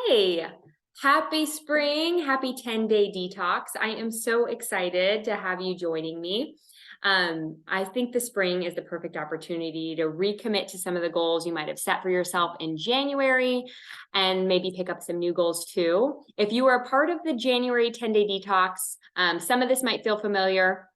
Hey, happy spring, happy 10-day detox. I am so excited to have you joining me. I think the spring is the perfect opportunity to recommit to some of the goals you might have set for yourself in January and maybe pick up some new goals too. If you are a part of the January 10-day detox, some of this might feel familiar.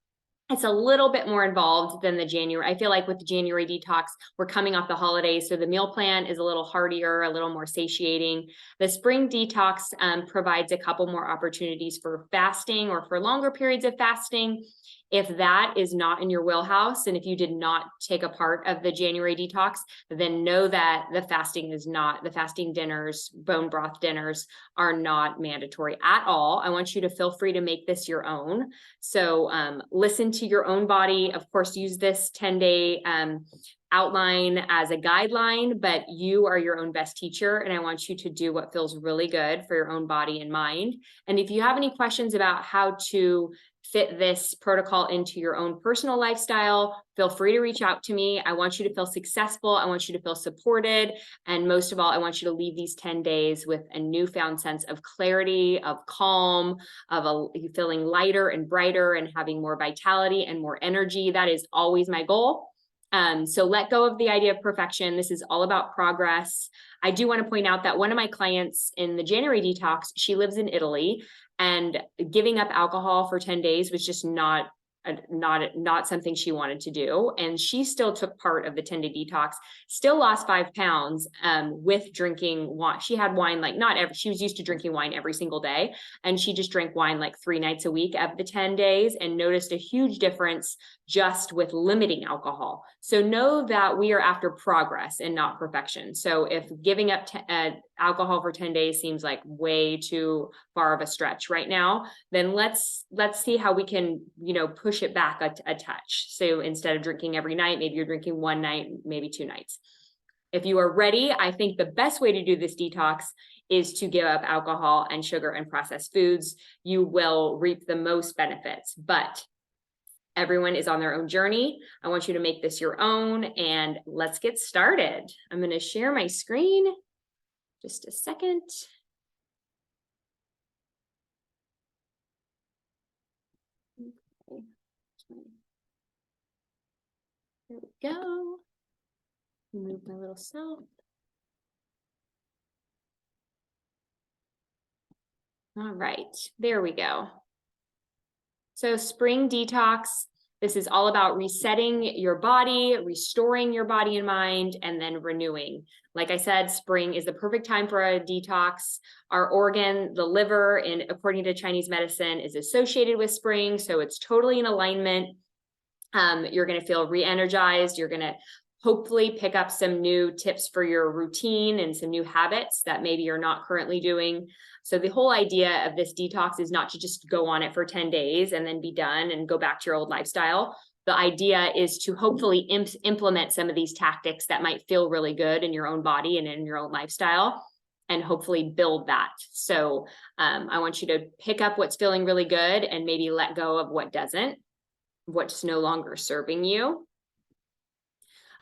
It's a little bit more involved than the January. I feel like with the January detox, we're coming off the holidays, so the meal plan is a little heartier, a little more satiating. The spring detox provides a couple more opportunities for fasting or for longer periods of fasting. If that is not in your wheelhouse, and if you did not take a part of the January detox, then know that the fasting dinners, bone broth dinners are not mandatory at all. I want you to feel free to make this your own. So listen to your own body. Of course, use this 10-day outline as a guideline, but you are your own best teacher. And I want you to do what feels really good for your own body and mind. And if you have any questions about how to fit this protocol into your own personal lifestyle, feel free to reach out to me. I want you to feel successful. I want you to feel supported. And most of all, I want you to leave these 10 days with a newfound sense of clarity, of calm, of feeling lighter and brighter and having more vitality and more energy. That is always my goal. So let go of the idea of perfection. This is all about progress. I do want to point out that one of my clients in the January detox, she lives in Italy, and giving up alcohol for 10 days was just not something she wanted to do. And she still took part of the 10-day detox, still lost 5 pounds with drinking wine. She had wine, like she was used to drinking wine every single day. And she just drank wine like 3 nights a week of the 10 days and noticed a huge difference just with limiting alcohol. So know that we are after progress and not perfection. So if giving up alcohol for 10 days seems like way too far of a stretch right now, then let's see how we can, push it back a touch. So instead of drinking every night, maybe you're drinking 1 night, maybe 2 nights. If you are ready, I think the best way to do this detox is to give up alcohol and sugar and processed foods. You will reap the most benefits, but everyone is on their own journey. I want you to make this your own, and let's get started. I'm going to share my screen. Just a second. Okay. There we go. Remove my little self. All right, there we go. So spring detox, this is all about resetting your body, restoring your body and mind, and then renewing. Like I said, spring is the perfect time for a detox. Our organ, the liver, according to Chinese medicine, is associated with spring, so it's totally in alignment. You're going to feel re-energized. You're going to hopefully pick up some new tips for your routine and some new habits that maybe you're not currently doing. So the whole idea of this detox is not to just go on it for 10 days and then be done and go back to your old lifestyle. The idea is to hopefully implement some of these tactics that might feel really good in your own body and in your own lifestyle, and hopefully build that. So I want you to pick up what's feeling really good and maybe let go of what doesn't, what's no longer serving you.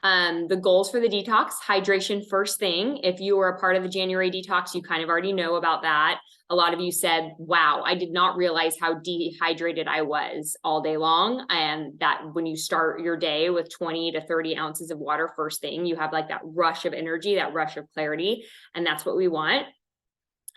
The goals for the detox: hydration first thing. If you were a part of the January detox, you kind of already know about that. A lot of you said, wow, I did not realize how dehydrated I was all day long. And that when you start your day with 20 to 30 ounces of water first thing, you have like that rush of energy, that rush of clarity. And that's what we want.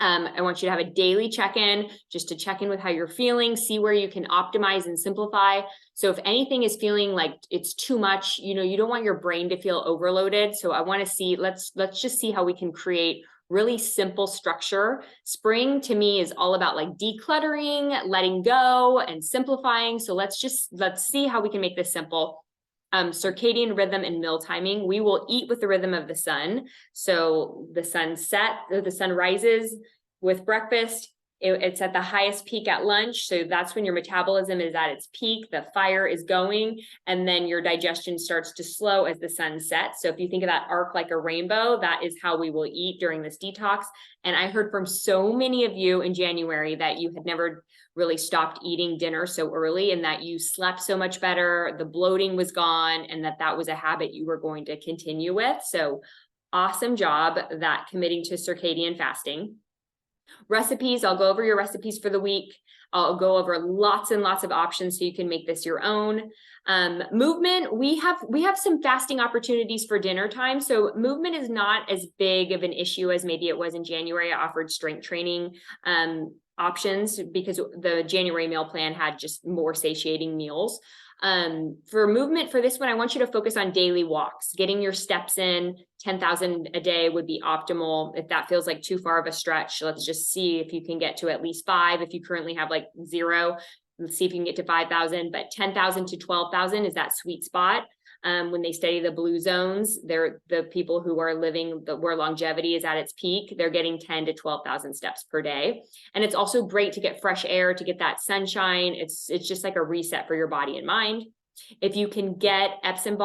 I want you to have a daily check-in, just to check in with how you're feeling, see where you can optimize and simplify. So if anything is feeling like it's too much, you don't want your brain to feel overloaded. So I want to see, let's just see how we can create really simple structure. Spring to me is all about like decluttering, letting go, and simplifying. So let's see how we can make this simple. Circadian rhythm and meal timing. We will eat with the rhythm of the sun. So the sun rises with breakfast, It's at the highest peak at lunch. So that's when your metabolism is at its peak, the fire is going, and then your digestion starts to slow as the sun sets. So if you think of that arc like a rainbow, that is how we will eat during this detox. And I heard from so many of you in January that you had never really stopped eating dinner so early, and that you slept so much better, the bloating was gone, and that was a habit you were going to continue with. So awesome job that committing to circadian fasting. Recipes, I'll go over your recipes for the week. I'll go over lots and lots of options so you can make this your own. Movement, we have some fasting opportunities for dinner time. So movement is not as big of an issue as maybe it was in January. I offered strength training options because the January meal plan had just more satiating meals. For movement for this one, I want you to focus on daily walks, getting your steps in. 10,000 a day would be optimal. If that feels like too far of a stretch, let's just see if you can get to at least 5. If you currently have like 0, let's see if you can get to 5,000, but 10,000 to 12,000 is that sweet spot. When they study the blue zones, they're the people who are living where longevity is at its peak. They're getting 10 to 12,000 steps per day. And it's also great to get fresh air, to get that sunshine. It's just like a reset for your body and mind. If you can get Epsom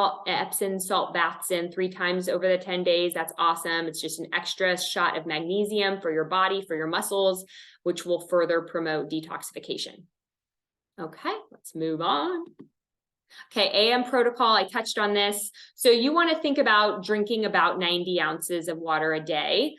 salt baths in 3 times over the 10 days, that's awesome. It's just an extra shot of magnesium for your body, for your muscles, which will further promote detoxification. Okay, let's move on. Okay, AM protocol, I touched on this. So you want to think about drinking about 90 ounces of water a day.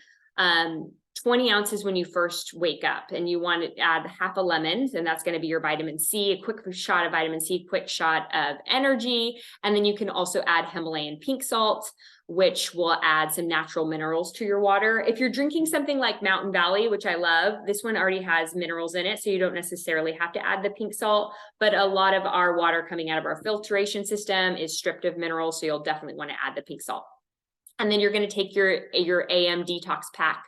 20 ounces when you first wake up, and you want to add half a lemon, and that's going to be your vitamin C, a quick shot of vitamin C, quick shot of energy. And then you can also add Himalayan pink salt, which will add some natural minerals to your water. If you're drinking something like Mountain Valley, which I love, this one already has minerals in it, so you don't necessarily have to add the pink salt, but a lot of our water coming out of our filtration system is stripped of minerals, so you'll definitely want to add the pink salt. And then you're going to take your AM detox pack.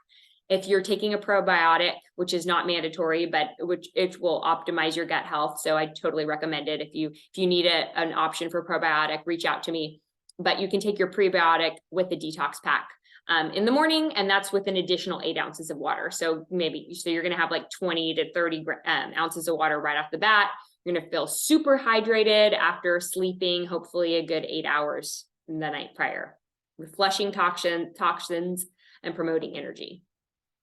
If you're taking a probiotic, which is not mandatory, but which it will optimize your gut health, so I totally recommend it. If you need an option for probiotic, reach out to me. But you can take your prebiotic with the detox pack in the morning, and that's with an additional 8 ounces of water. So you're going to have like 20 to 30 ounces of water right off the bat. You're going to feel super hydrated after sleeping, hopefully a good 8 hours in the night prior. We're flushing toxins and promoting energy.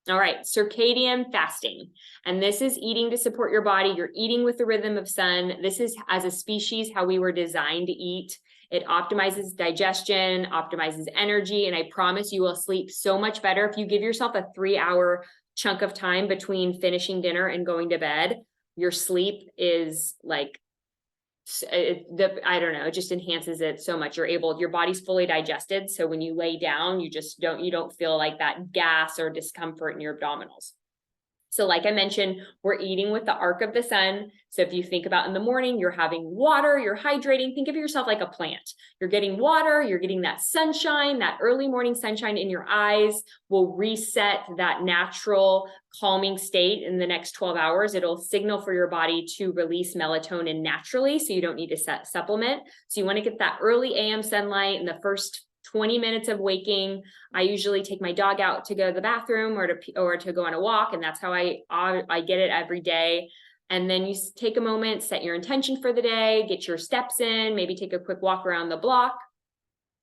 All right, circadian fasting. And this is eating to support your body. You're eating with the rhythm of sun. This is, as a species, how we were designed to eat. It optimizes digestion, optimizes energy, and I promise you will sleep so much better if you give yourself a 3-hour chunk of time between finishing dinner and going to bed. Your sleep is like, I don't know, it just enhances it so much. Your body's fully digested. So when you lay down, you don't feel like that gas or discomfort in your abdominals. So like I mentioned, we're eating with the arc of the sun. So if you think about in the morning, you're having water, you're hydrating, think of yourself like a plant. You're getting water, you're getting that sunshine, that early morning sunshine in your eyes will reset that natural calming state in the next 12 hours. It'll signal for your body to release melatonin naturally, so you don't need to supplement. So you want to get that early AM sunlight in the first 20 minutes of waking. I usually take my dog out to go to the bathroom or to go on a walk, and that's how I get it every day. And then you take a moment, set your intention for the day, get your steps in, maybe take a quick walk around the block.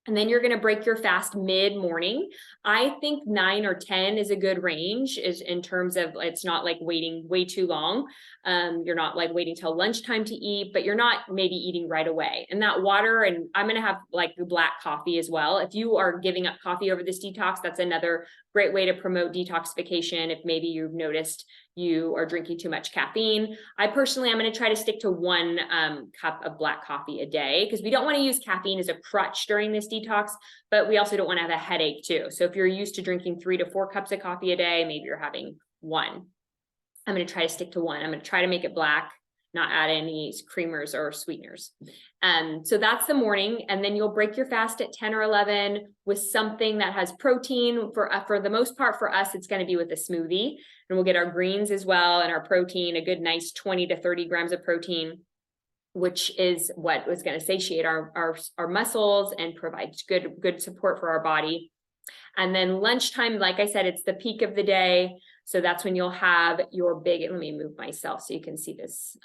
And then you're going to break your fast mid-morning. I think 9 or 10 is a good range, is in terms of it's not like waiting way too long. You're not like waiting till lunchtime to eat, but you're not maybe eating right away. And that water, and I'm going to have like the black coffee as well. If you are giving up coffee over this detox, that's another great way to promote detoxification. If maybe you've noticed you are drinking too much caffeine. I personally, I'm going to try to stick to 1 cup of black coffee a day, because we don't want to use caffeine as a crutch during this detox, but we also don't want to have a headache too. So if you're used to drinking 3 to 4 cups of coffee a day, maybe you're having 1. I'm going to try to stick to 1. I'm going to try to make it black, not add any creamers or sweeteners. So that's the morning. And then you'll break your fast at 10 or 11 with something that has protein. For the most part, for us, it's going to be with a smoothie. And we'll get our greens as well, and our protein, a good nice 20 to 30 grams of protein, which is what was going to satiate our muscles and provide good support for our body. And then lunchtime, like I said, it's the peak of the day. So that's when you'll have your big, let me move myself so you can see this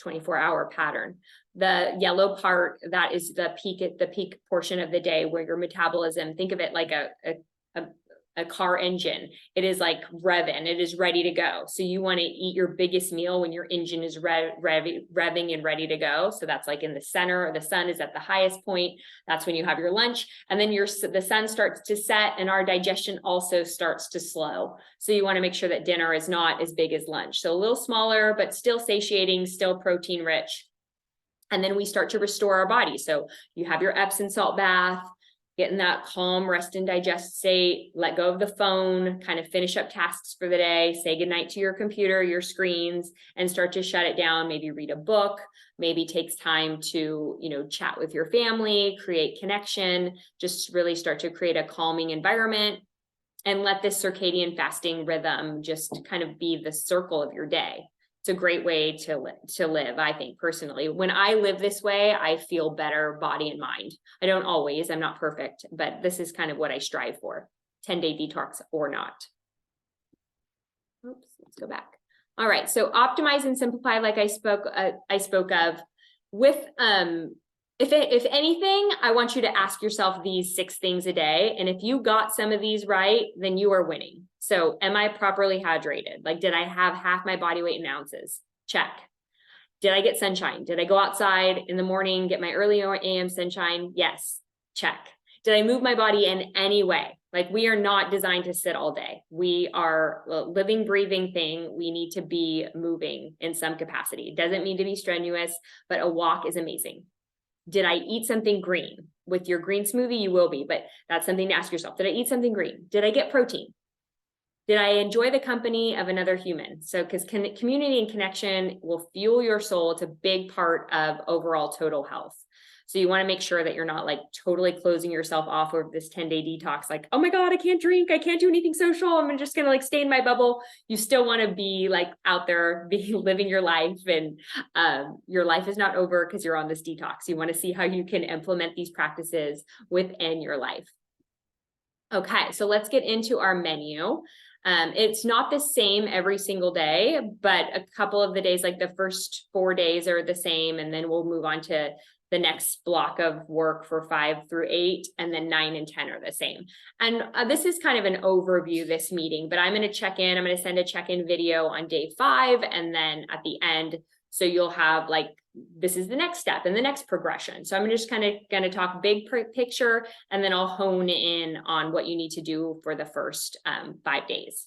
24-hour pattern. The yellow part, that is the peak portion of the day where your metabolism, think of it like a car engine. It is like revving, it is ready to go. So you want to eat your biggest meal when your engine is revving and ready to go. So that's like in the center, the sun is at the highest point. That's when you have your lunch, and then the sun starts to set and our digestion also starts to slow. So you want to make sure that dinner is not as big as lunch. So a little smaller, but still satiating, still protein rich. And then we start to restore our body. So you have your Epsom salt bath, get in that calm rest and digest state, let go of the phone, kind of finish up tasks for the day, say goodnight to your computer, your screens, and start to shut it down. Maybe read a book, maybe takes time to, chat with your family, create connection, just really start to create a calming environment, and let this circadian fasting rhythm just kind of be the circle of your day. It's a great way to live, I think, personally. When I live this way, I feel better body and mind. I don't always, I'm not perfect, but this is kind of what I strive for, 10-day detox or not. Oops, let's go back. All right, so optimize and simplify, like I spoke of. With if anything, I want you to ask yourself these 6 things a day. And if you got some of these right, then you are winning. So am I properly hydrated? Like, did I have half my body weight in ounces? Check. Did I get sunshine? Did I go outside in the morning, get my early AM sunshine? Yes. Check. Did I move my body in any way? Like, we are not designed to sit all day. We are a living, breathing thing. We need to be moving in some capacity. It doesn't mean to be strenuous, but a walk is amazing. Did I eat something green? With your green smoothie, you will be, but that's something to ask yourself. Did I eat something green? Did I get protein? Did I enjoy the company of another human? So, because community and connection will fuel your soul. It's a big part of overall total health. So you want to make sure that you're not like totally closing yourself off of this 10-day detox. Like, oh my God, I can't drink. I can't do anything social. I'm just going to like stay in my bubble. You still want to be like out there, living your life, and your life is not over because you're on this detox. You want to see how you can implement these practices within your life. Okay, so let's get into our menu. It's not the same every single day, but a couple of the days, like the first 4 days are the same. And then we'll move on to the next block of work for 5 through 8, and then 9 and 10 are the same. And this is kind of an overview, this meeting, but I'm going to check in. I'm going to send a check-in video on day 5. And then at the end, so you'll have like, this is the next step and the next progression. So I'm just kind of going to talk big picture, and then I'll hone in on what you need to do for the first 5 days.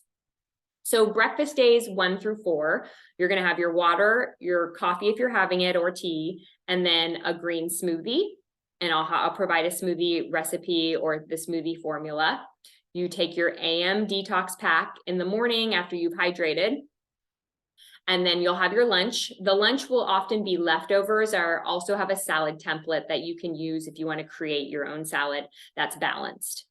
So breakfast days 1 through 4, you're going to have your water, your coffee if you're having it, or tea, and then a green smoothie. And I'll provide a smoothie recipe or the smoothie formula. You take your AM detox pack in the morning after you've hydrated. And then you'll have your lunch. The lunch will often be leftovers, or also have a salad template that you can use if you want to create your own salad that's balanced.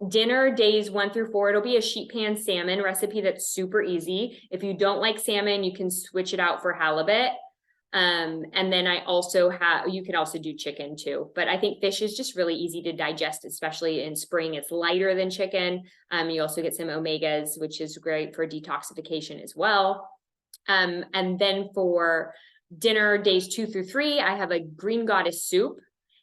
Dinner days 1 through 4, it'll be a sheet pan salmon recipe that's super easy. If you don't like salmon, you can switch it out for halibut. And then you can also do chicken too, but I think fish is just really easy to digest, especially in spring. It's lighter than chicken. You also get some omegas, which is great for detoxification as well. And then for dinner days 2 through 3, I have a green goddess soup.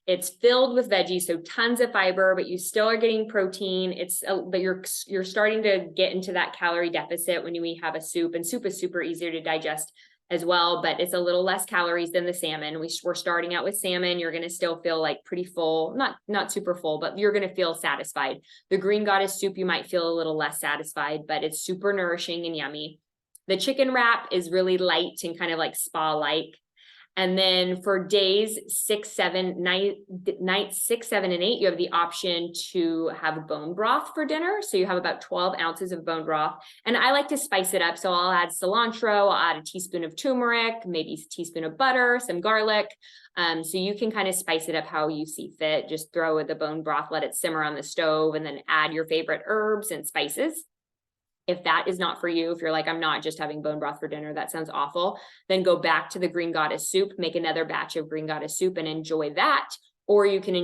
It's filled with veggies, so tons of fiber, but you still are getting protein. But you're starting to get into that calorie deficit when we have a soup, and soup is super easier to digest as well, but it's a little less calories than the salmon. We're starting out with salmon. You're going to still feel like pretty full, not super full, but you're going to feel satisfied. The green goddess soup, you might feel a little less satisfied, but it's super nourishing and yummy. The chicken wrap is really light and kind of like spa-like. And then for days 6, 7, nights 6, 7, and 8, you have the option to have bone broth for dinner. So you have about 12 ounces of bone broth. And I like to spice it up. So I'll add cilantro, I'll add a teaspoon of turmeric, maybe a teaspoon of butter, some garlic. So you can kind of spice it up how you see fit. Just throw the bone broth, let it simmer on the stove, and then add your favorite herbs and spices. If that is not for you, if you're like, I'm not just having bone broth for dinner, that sounds awful, then go back to the green goddess soup, make another batch of green goddess soup and enjoy that. Or you can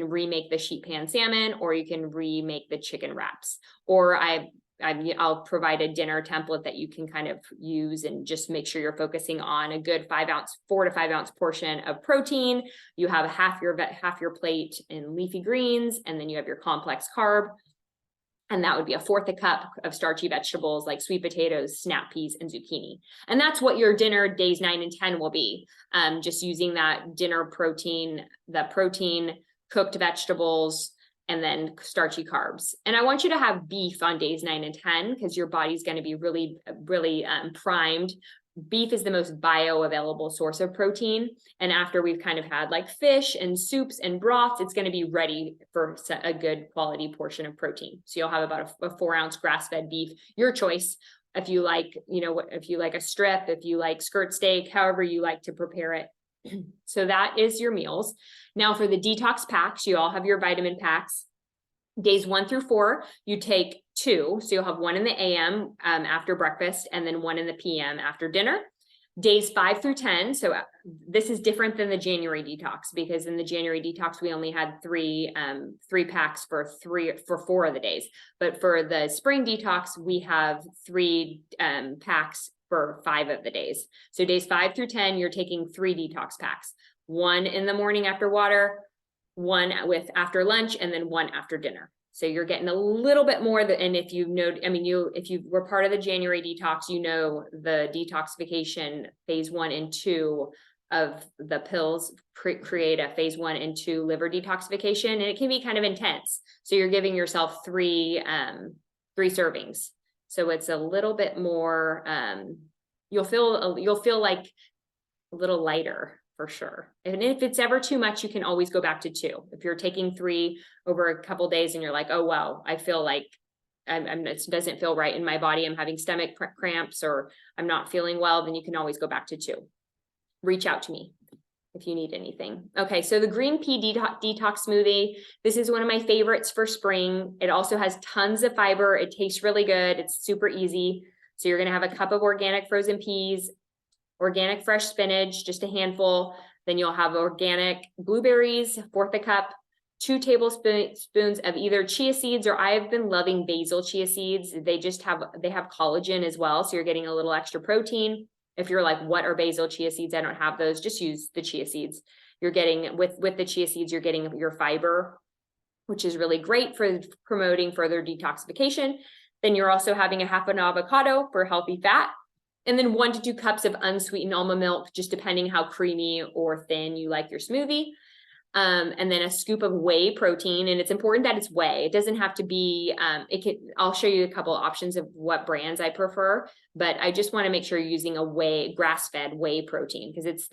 remake the sheet pan salmon, or you can remake the chicken wraps. Or I I'll provide a dinner template that you can kind of use and just make sure you're focusing on a good 4 to 5 ounce portion of protein. You have half your plate in leafy greens, and then you have your complex carb. And that would be 1/4 cup of starchy vegetables like sweet potatoes, snap peas, and zucchini. And that's what your dinner days 9 and 10 will be. Just using that dinner protein, cooked vegetables, and then starchy carbs. And I want you to have beef on days 9 and 10 because your body's going to be really, really primed. Beef is the most bioavailable source of protein. And after we've kind of had like fish and soups and broths, it's going to be ready for a good quality portion of protein. So you'll have about a 4 ounce grass-fed beef, your choice. If you like, if you like a strip, if you like skirt steak, however you like to prepare it. So that is your meals. Now for the detox packs, you all have your vitamin packs. Days 1 through 4, you take 2. So you'll have 1 in the AM after breakfast, and then 1 in the PM after dinner. Days 5 through 10. So this is different than the January detox, because in the January detox, we only had three packs for 4 of the days. But for the spring detox, we have 3 packs for 5 of the days. So days 5 through 10, you're taking 3 detox packs, 1 in the morning after water, 1 after lunch, and then 1 after dinner. So you're getting a little bit more. And if you know, if you were part of the January detox, the detoxification phase 1 and 2 of the pills create a phase 1 and 2 liver detoxification, and it can be kind of intense. So you're giving yourself 3 servings. So it's a little bit more. You'll feel like a little lighter, for sure. And if it's ever too much, you can always go back to 2. If you're taking 3 over a couple days and you're like, oh, wow, I feel like it doesn't feel right in my body, I'm having stomach cramps, or I'm not feeling well, then you can always go back to 2. Reach out to me if you need anything. Okay, so the green pea detox smoothie, this is one of my favorites for spring. It also has tons of fiber. It tastes really good. It's super easy. So you're gonna have a cup of organic frozen peas, organic fresh spinach, just a handful. Then you'll have organic blueberries, 1/4 cup, 2 tablespoons of either chia seeds, or I've been loving basil chia seeds. They have collagen as well. So you're getting a little extra protein. If you're like, what are basil chia seeds? I don't have those. Just use the chia seeds. You're getting with the chia seeds, you're getting your fiber, which is really great for promoting further detoxification. Then you're also having a half an avocado for healthy fat. And then 1 to 2 cups of unsweetened almond milk, just depending how creamy or thin you like your smoothie. And then a scoop of whey protein. And it's important that it's whey. It doesn't have to be, I'll show you a couple of options of what brands I prefer, but I just want to make sure you're using a grass-fed whey protein, because it's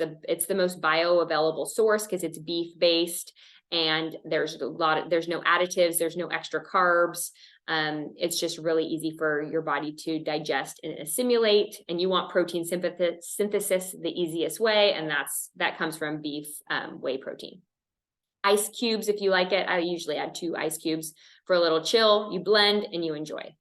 the most bioavailable source, because it's beef-based, and there's no additives, there's no extra carbs. It's just really easy for your body to digest and assimilate, and you want protein synthesis the easiest way, and that comes from beef whey protein. Ice cubes, if you like it. I usually add 2 ice cubes for a little chill. You blend and you enjoy.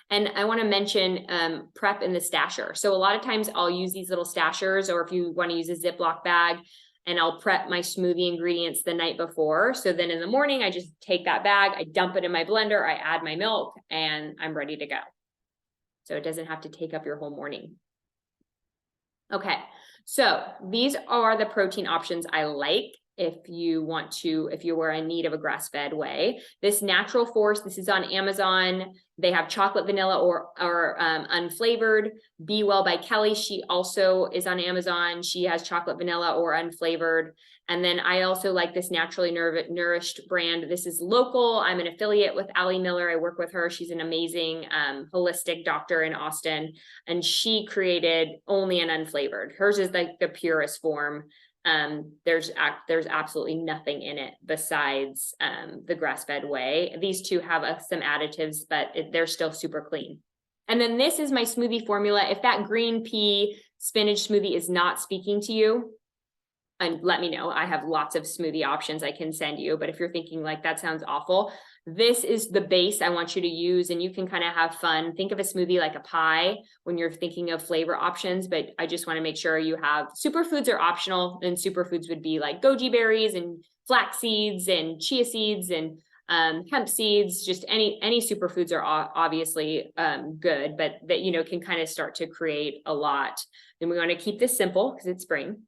And I want to mention prep in the stasher. So a lot of times I'll use these little stashers, or if you want to use a Ziploc bag, and I'll prep my smoothie ingredients the night before. So then in the morning, I just take that bag, I dump it in my blender, I add my milk, and I'm ready to go. So it doesn't have to take up your whole morning. Okay, so these are the protein options I like if you were in need of a grass-fed whey. This Natural Force, this is on Amazon. They have chocolate, vanilla, or unflavored. Be Well by Kelly, she also is on Amazon. She has chocolate, vanilla, or unflavored. And then I also like this Naturally Nourished brand. This is local. I'm an affiliate with Allie Miller. I work with her. She's an amazing holistic doctor in Austin, and she created only an unflavored. Hers is like the purest form. There's absolutely nothing in it besides the grass-fed whey. These 2 have some additives, but they're still super clean. And then this is my smoothie formula. If that green pea spinach smoothie is not speaking to you, and let me know. I have lots of smoothie options I can send you, but if you're thinking like that sounds awful, this is the base I want you to use, and you can kind of have fun. Think of a smoothie like a pie when you're thinking of flavor options, but I just want to make sure you have superfoods are optional, and superfoods would be like goji berries and flax seeds and chia seeds and hemp seeds, just any superfoods are obviously good, but that, you know, can kind of start to create a lot. Then we want to keep this simple because it's spring.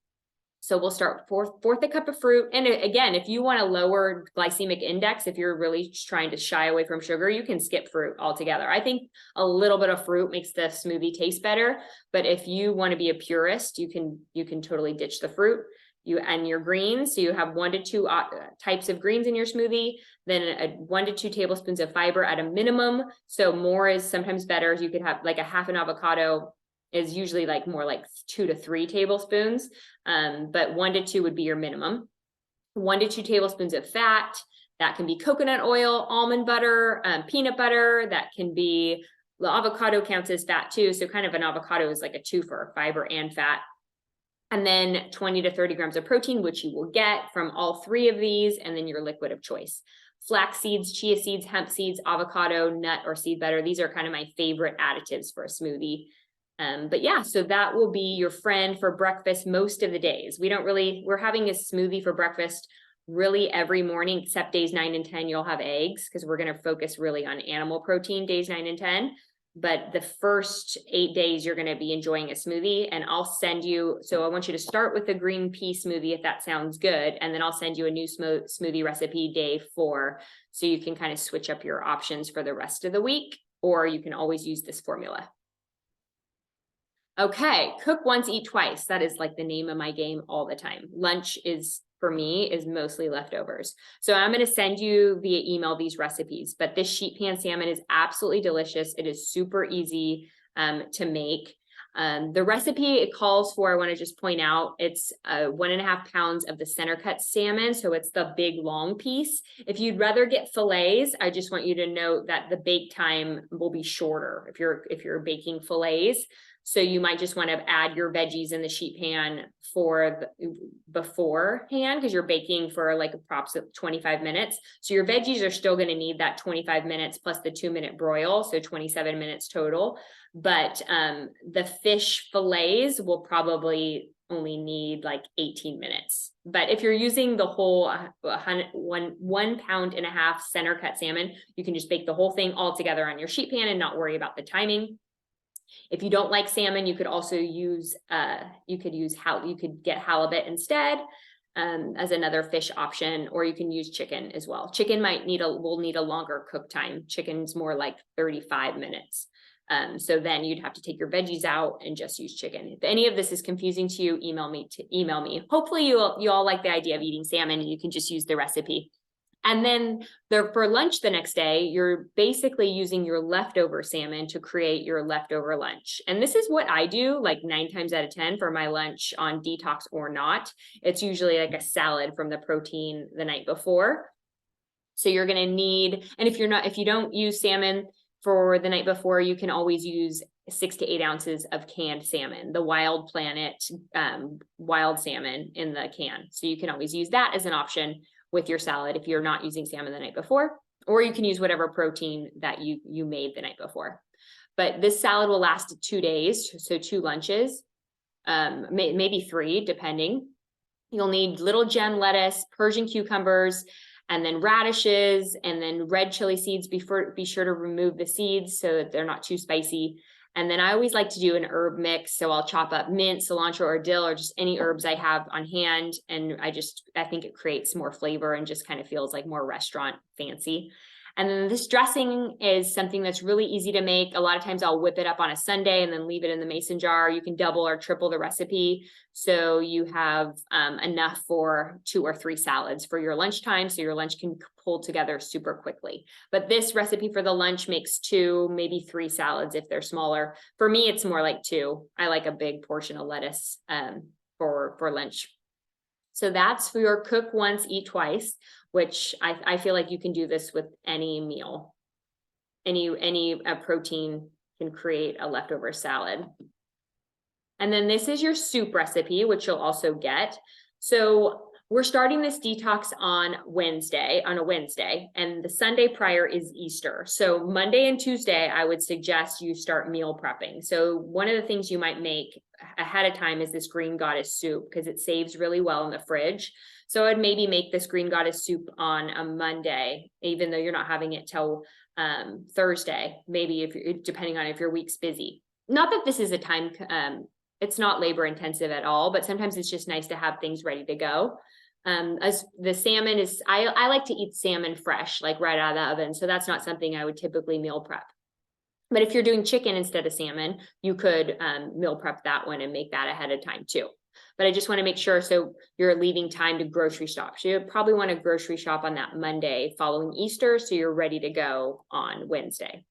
So we'll start fourth a cup of fruit. And again, if you want a lower glycemic index, if you're really just trying to shy away from sugar, you can skip fruit altogether. I think a little bit of fruit makes the smoothie taste better. But if you want to be a purist, you can totally ditch the fruit. And your greens, so you have 1 to 2 types of greens in your smoothie, then 1 to 2 tablespoons of fiber at a minimum. So more is sometimes better. You could have like a half an avocado is usually like more like 2 to 3 tablespoons. But 1 to 2 would be your minimum. 1 to 2 tablespoons of fat. That can be coconut oil, almond butter, peanut butter. That can be, the avocado counts as fat too. So kind of an avocado is like a twofer, fiber and fat. And then 20 to 30 grams of protein, which you will get from all 3 of these, and then your liquid of choice. Flax seeds, chia seeds, hemp seeds, avocado, nut, or seed butter. These are kind of my favorite additives for a smoothie. But yeah, so that will be your friend for breakfast most of the days. We're having a smoothie for breakfast really every morning, except days 9 and 10, you'll have eggs because we're going to focus really on animal protein days 9 and 10. But the first 8 days, you're going to be enjoying a smoothie, and I'll send you. So I want you to start with the green pea smoothie, if that sounds good. And then I'll send you a new smoothie recipe day 4. So you can kind of switch up your options for the rest of the week, or you can always use this formula. Okay, cook once, eat twice. That is like the name of my game all the time. Lunch for me is mostly leftovers. So I'm going to send you via email these recipes, but this sheet pan salmon is absolutely delicious. It is super easy to make. The recipe it calls for, I want to just point out, it's 1.5 pounds of the center cut salmon. So it's the big long piece. If you'd rather get fillets, I just want you to note that the bake time will be shorter if you're baking fillets. So you might just want to add your veggies in the sheet pan beforehand, because you're baking for like approximately 25 minutes. So your veggies are still going to need that 25 minutes plus the 2-minute broil. So 27 minutes total. But the fish fillets will probably only need like 18 minutes. But if you're using the whole 1.5 pound center cut salmon, you can just bake the whole thing all together on your sheet pan and not worry about the timing. If you don't like salmon, you could also use, you could get halibut instead as another fish option, or you can use chicken as well. Chicken will need a longer cook time. Chicken's more like 35 minutes. So then you'd have to take your veggies out and just use chicken. If any of this is confusing to you, email me. Hopefully you all like the idea of eating salmon and you can just use the recipe. And then for lunch the next day, you're basically using your leftover salmon to create your leftover lunch. And this is what I do like 9 times out of 10 for my lunch on detox or not. It's usually like a salad from the protein the night before. So you're going to need, and if you don't use salmon for the night before, you can always use 6 to 8 ounces of canned salmon, the Wild Planet wild salmon in the can. So you can always use that as an option with your salad if you're not using salmon the night before, or you can use whatever protein that you made the night before. But this salad will last 2 days, so 2 lunches, maybe 3, depending. You'll need little gem lettuce, Persian cucumbers, and then radishes, and then red chili seeds. Be sure to remove the seeds so that they're not too spicy. And then I always like to do an herb mix. So I'll chop up mint, cilantro, or dill, or just any herbs I have on hand. And I think it creates more flavor and just kind of feels like more restaurant fancy. And then this dressing is something that's really easy to make. A lot of times I'll whip it up on a Sunday and then leave it in the mason jar. You can double or triple the recipe. So you have enough for 2 or 3 salads for your lunchtime. So your lunch can pull together super quickly. But this recipe for the lunch makes 2, maybe 3 salads if they're smaller. For me, it's more like 2. I like a big portion of lettuce for lunch. So that's for your cook once, eat twice, which I feel like you can do this with any meal. Any protein can create a leftover salad. And then this is your soup recipe, which you'll also get. So we're starting this detox on a Wednesday, and the Sunday prior is Easter. So Monday and Tuesday, I would suggest you start meal prepping. So one of the things you might make ahead of time is this green goddess soup, because it saves really well in the fridge. So I'd maybe make this green goddess soup on a Monday, even though you're not having it till Thursday, maybe if you're, depending on if your week's busy. Not that this is a time, it's not labor intensive at all, but sometimes it's just nice to have things ready to go. As the salmon is, I like to eat salmon fresh, like right out of the oven. So that's not something I would typically meal prep. But if you're doing chicken instead of salmon, you could meal prep that one and make that ahead of time too. But I just want to make sure, so you're leaving time to grocery shop. So you probably want to grocery shop on that Monday following Easter, so you're ready to go on Wednesday.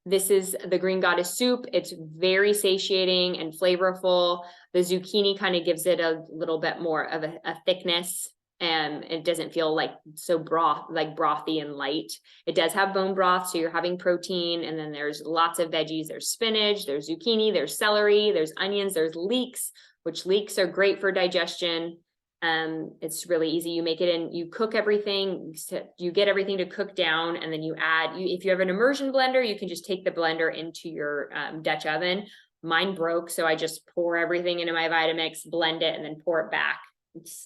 This is the green goddess soup. It's very satiating and flavorful. The zucchini kind of gives it a little bit more of a thickness, and it doesn't feel like so brothy and light. It does have bone broth, so you're having protein, and then there's lots of veggies. There's spinach, there's zucchini, there's celery, there's onions, there's leeks, which leeks are great for digestion. It's really easy. You make it in, you cook everything, you get everything to cook down, and then you add, if you have an immersion blender, you can just take the blender into your Dutch oven. Mine broke, so I just pour everything into my Vitamix, blend it, and then pour it back.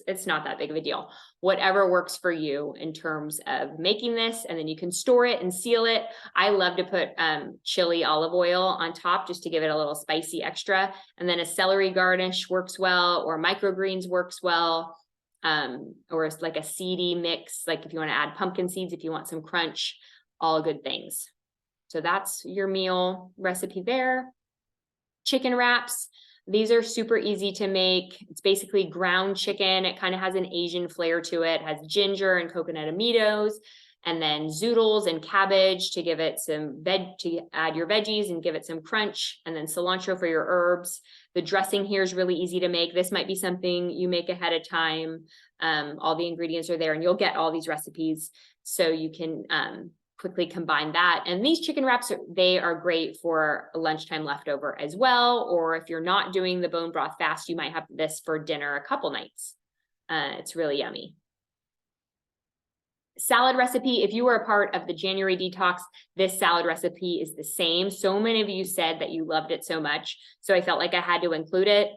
It's not that big of a deal. Whatever works for you in terms of making this, and then you can store it and seal it. I love to put chili olive oil on top just to give it a little spicy extra. And then a celery garnish works well, or microgreens works well, or it's like a seedy mix, like if you want to add pumpkin seeds, if you want some crunch, all good things. So that's your meal recipe there. Chicken wraps. These are super easy to make. It's basically ground chicken. It kind of has an Asian flair to it. It has ginger and coconut aminos, and then zoodles and cabbage to give it some to add your veggies and give it some crunch, and then cilantro for your herbs. The dressing here is really easy to make. This might be something you make ahead of time. All the ingredients are there, and you'll get all these recipes so you can quickly combine that. And these chicken wraps, they are great for a lunchtime leftover as well. Or if you're not doing the bone broth fast, you might have this for dinner a couple nights. It's really yummy. Salad recipe. If you were a part of the January detox, this salad recipe is the same. So many of you said that you loved it so much, so I felt like I had to include it.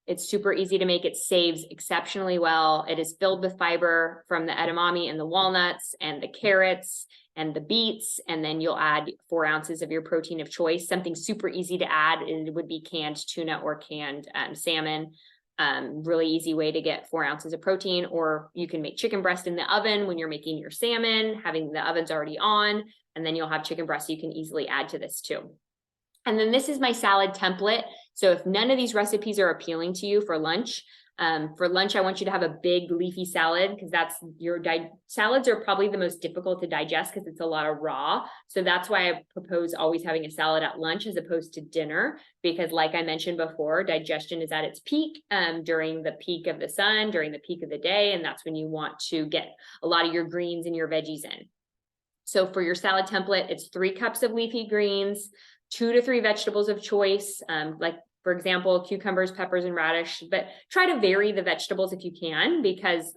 It's super easy to make. It saves exceptionally well. It is filled with fiber from the edamame and the walnuts and the carrots and the beets. And then you'll add 4 ounces of your protein of choice. Something super easy to add, and it would be canned tuna or canned salmon. Really easy way to get 4 ounces of protein. Or you can make chicken breast in the oven when you're making your salmon, having the ovens already on, and then you'll have chicken breast you can easily add to this too. And then this is my salad template. So if none of these recipes are appealing to you for lunch, I want you to have a big leafy salad, because that's your salads are probably the most difficult to digest because it's a lot of raw. So that's why I propose always having a salad at lunch as opposed to dinner, because like I mentioned before, digestion is at its peak during the peak of the sun, during the peak of the day. And that's when you want to get a lot of your greens and your veggies in. So for your salad template, it's 3 cups of leafy greens, 2 to 3 vegetables of choice, like for example, cucumbers, peppers, and radish, but try to vary the vegetables if you can, because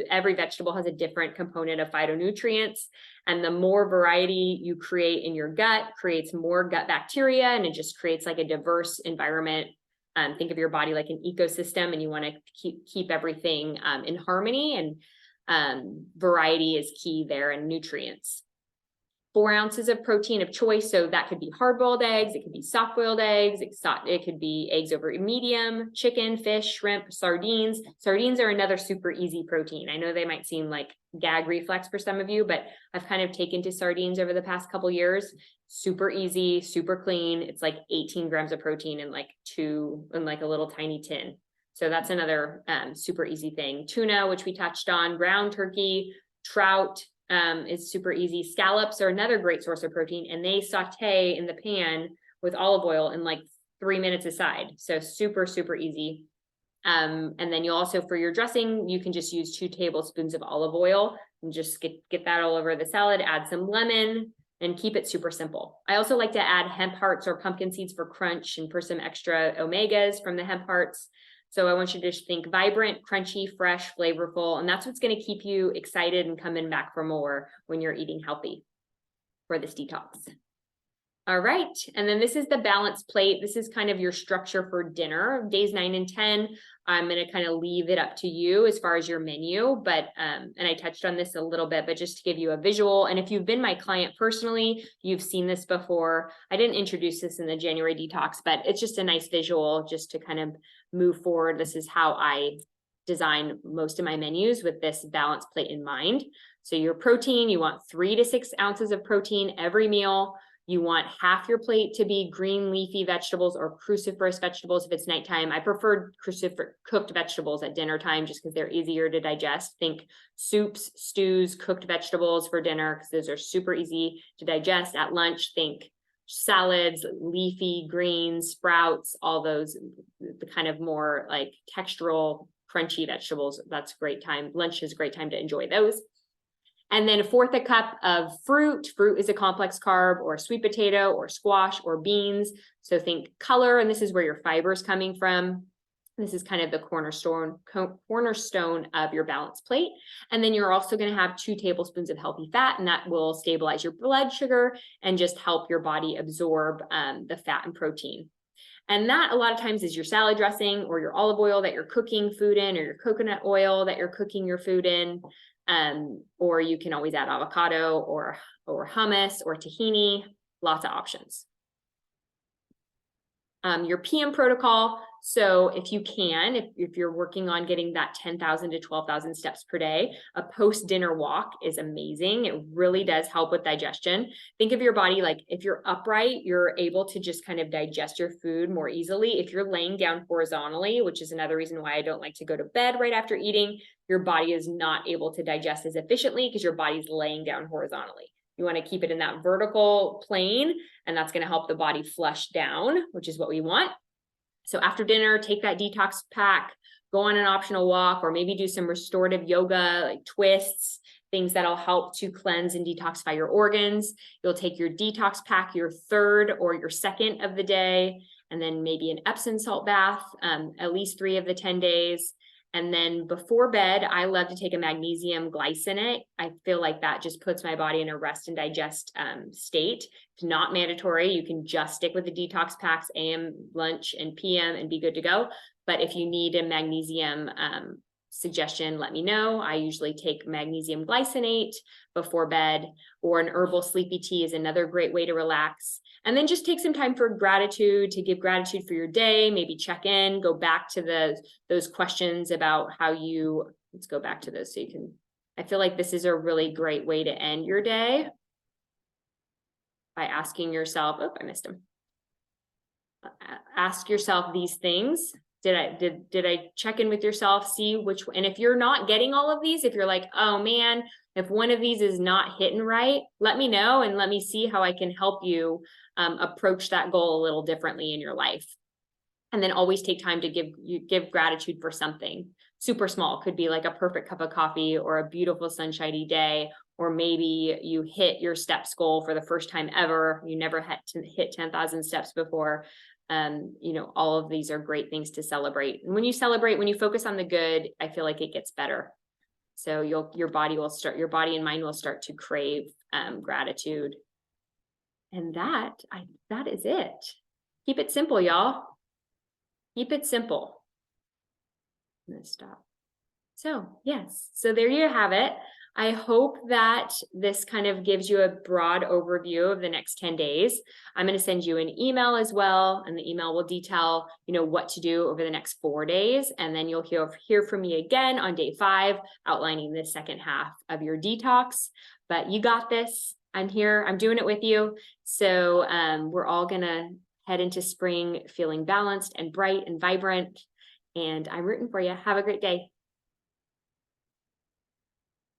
every vegetable has a different component of phytonutrients. And the more variety you create in your gut creates more gut bacteria, and it just creates like a diverse environment. Think of your body like an ecosystem, and you want to keep everything in harmony, and variety is key there, and nutrients. 4 ounces of protein of choice. So that could be hard-boiled eggs, it could be soft-boiled eggs, it could be eggs over medium, chicken, fish, shrimp, sardines. Sardines are another super easy protein. I know they might seem like gag reflex for some of you, but I've kind of taken to sardines over the past couple years. Super easy, super clean. It's like 18 grams of protein in like a little tiny tin. So that's another super easy thing. Tuna, which we touched on, ground turkey, trout, is super easy. Scallops are another great source of protein, and they saute in the pan with olive oil in like 3 minutes aside. So super, super easy. And then you also, for your dressing, you can just use 2 tablespoons of olive oil and just get that all over the salad, add some lemon, and keep it super simple. I also like to add hemp hearts or pumpkin seeds for crunch and for some extra omegas from the hemp hearts. So I want you to just think vibrant, crunchy, fresh, flavorful, and that's what's going to keep you excited and coming back for more when you're eating healthy for this detox. All right, and then this is the balanced plate. This is kind of your structure for dinner, days 9 and 10. I'm going to kind of leave it up to you as far as your menu, but, and I touched on this a little bit, but just to give you a visual. And if you've been my client personally, you've seen this before. I didn't introduce this in the January detox, but it's just a nice visual just to kind of move forward. This is how I design most of my menus, with this balanced plate in mind. So your protein, you want 3 to 6 ounces of protein every meal. You want half your plate to be green leafy vegetables or cruciferous vegetables if it's nighttime. I prefer cooked vegetables at dinner time just because they're easier to digest. Think soups, stews, cooked vegetables for dinner because those are super easy to digest. At lunch, think salads, leafy greens, sprouts, all those, the kind of more like textural, crunchy vegetables. That's great time. Lunch is a great time to enjoy those. And then 1/4 cup of fruit. Fruit is a complex carb, or sweet potato or squash or beans. So think color, and this is where your fiber is coming from. This is kind of the cornerstone of your balanced plate. And then you're also going to have 2 tablespoons of healthy fat, and that will stabilize your blood sugar and just help your body absorb the fat and protein. And that a lot of times is your salad dressing or your olive oil that you're cooking food in, or your coconut oil that you're cooking your food in. Or you can always add avocado or hummus or tahini, lots of options. Your PM protocol. So if you can, if you're working on getting that 10,000 to 12,000 steps per day, a post-dinner walk is amazing. It really does help with digestion. Think of your body like if you're upright, you're able to just kind of digest your food more easily. If you're laying down horizontally, which is another reason why I don't like to go to bed right after eating, your body is not able to digest as efficiently because your body's laying down horizontally. You want to keep it in that vertical plane, and that's going to help the body flush down, which is what we want. So after dinner, take that detox pack, go on an optional walk, or maybe do some restorative yoga, like twists, things that'll help to cleanse and detoxify your organs. You'll take your detox pack, your 3rd or your 2nd of the day, and then maybe an Epsom salt bath, at least 3 of the 10 days. And then before bed, I love to take a magnesium glycinate. I feel like that just puts my body in a rest and digest state. It's not mandatory. You can just stick with the detox packs, AM, lunch, and PM, and be good to go. But if you need a magnesium suggestion, let me know. I usually take magnesium glycinate before bed, or an herbal sleepy tea is another great way to relax. And then just take some time for gratitude, to give gratitude for your day, maybe check in, go back to those questions about how you, let's go back to those so you can, I feel like this is a really great way to end your day by asking yourself, oh, I missed them. Ask yourself these things. Did I check in with yourself, see which, and if you're not getting all of these, if you're like, oh man, if one of these is not hitting right, let me know and let me see how I can help you approach that goal a little differently in your life. And then always take time to give gratitude for something super small. Could be like a perfect cup of coffee, or a beautiful sunshiny day, or maybe you hit your steps goal for the first time ever. You never had to hit 10,000 steps before. All of these are great things to celebrate. And when you celebrate, when you focus on the good, I feel like it gets better. So your body and mind will start to crave gratitude. And that is it. Keep it simple, y'all. Keep it simple. I'm gonna stop. So yes, so there you have it. I hope that this kind of gives you a broad overview of the next 10 days. I'm going to send you an email as well, and the email will detail, what to do over the next 4 days. And then you'll hear from me again on day 5, outlining the second half of your detox. But you got this. I'm here. I'm doing it with you. So we're all going to head into spring feeling balanced and bright and vibrant. And I'm rooting for you. Have a great day.